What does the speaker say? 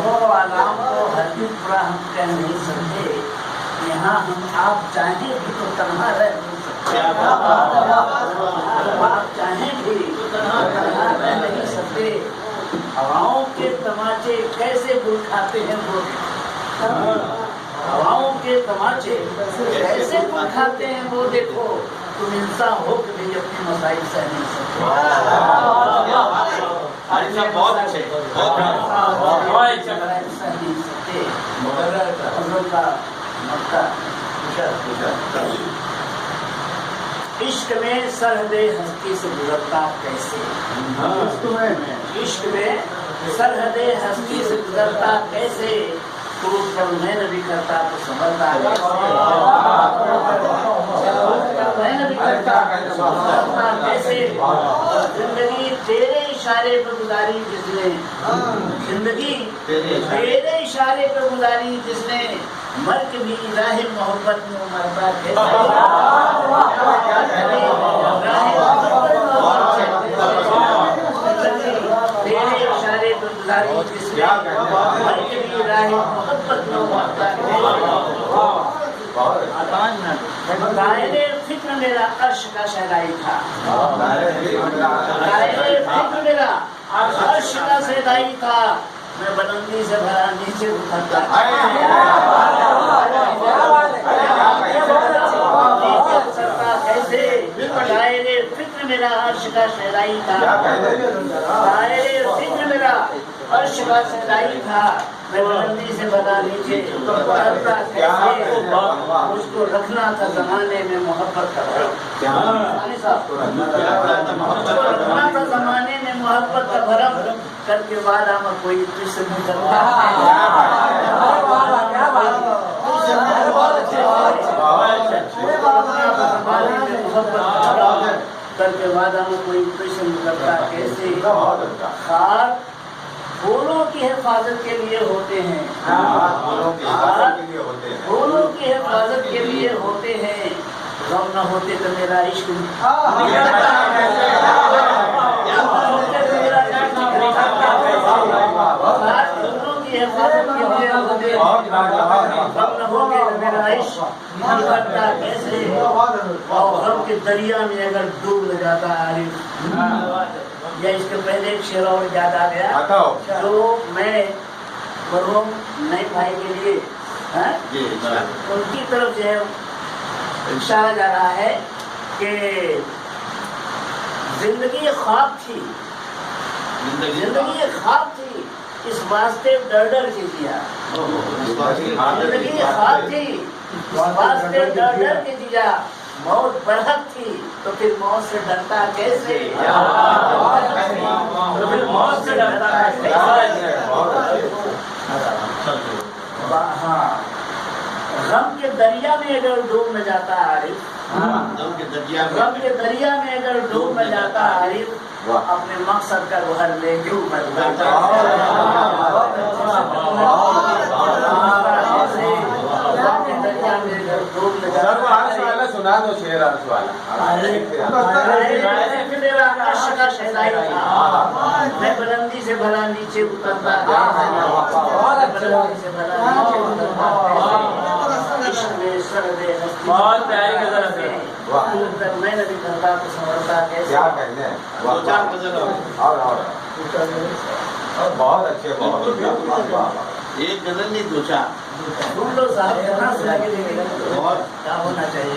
वो आराम को हरगिज़ पूरा हम कह नहीं सकते। यहाँ हम आप चाहें भी तो तन्हा रह नहीं सकते। आप चाहें भी तो तन्हा रह नहीं सकते। हवाओं के तमाचे कैसे बुल खाते हैं वो, हवाओं के तमाचे कैसे बुल खाते हैं वो देखो। तुम इंसान हो कि भी अपनी मसाइल सह नहीं सकते। बहुत अच्छे सह नहीं सकते। हज़रत का मक्का इश्क में सरहदे हस्ती से गुजरता कैसे, इश्क में सरहदे हस्ती से गुजरता कैसे, टूट पर मैं नबी करता तो संभलता मैं नबी करता संभलता कैसे। जिंदगी तेरे इशारे पर गुजारी जिसने, जिंदगी तेरे इशारे पर गुजारी जिसने, मर के भी राह मोहब्बत में मरता कैसे। तेरे इशारे पर गुजारी जिसने, मर के भी राह मोहब्बत में मरता कैसे। दायरे फिक्र मेरा अर्श का शहनाई था, दायरे फिक्र मेरा अर्श का शहनाई था, मैं बुलंदी से भरा नीचे उतरता कैसे। दायरे फिक्र मेरा अर्श का शहनाई था, दायरे फिक्र मेरा अर्श का शहनाई था, मैं बुलंदी से भरा नीचे उतरता कैसे। मुझको रखना था जमाने में मोहब्बत का भरम, मुझको रखना था जमाने में मोहब्बत का भरम, करके वादा में कोई तुझसे नहीं करता करके वादा में कोई तुझसे नहीं करता कैसे। खाक फूलों की हिफाजत के लिए होते हैं, फूलों की हिफाजत के लिए होते हैं, गम न होते तो मेरा इश्क फूलों की हिफाजत के लिए होते हैं, गम न होते तो मेरा इश्क करता कैसे। और गम के दरिया में अगर डूब जाता आरिफ, या इसके पहले एक शेर और याद आ गया जो मैं मरहूम नए भाई के लिए उनकी तरफ जो है इशारा जा रहा है कि जिंदगी ख्वाब थी, जिंदगी ख्वाब थी, इस वास्ते डर डर के जिया। जिंदगी ख्वाब थी, इस वास्ते डर डर के जिया, मौत बरहक थी तो फिर मौत से डरता कैसे। तो फिर मौत से डरता कैसे। हाँ, गम के दरिया में अगर डूब न जाता आरिफ, गम के दरिया में अगर डूब न जाता आरिफ, अपने मकसद का घर ले क्यों बदलता। सुना दो शेर अर्श वाला। मैं बुलंदी से भला नीचे उतरता, मैं नहीं करता तो संवरता कैसे। क्या कहने और बहुत अच्छे, बहुत एक गजल नहीं दो चार तुम लोग साहब क्या होना चाहिए।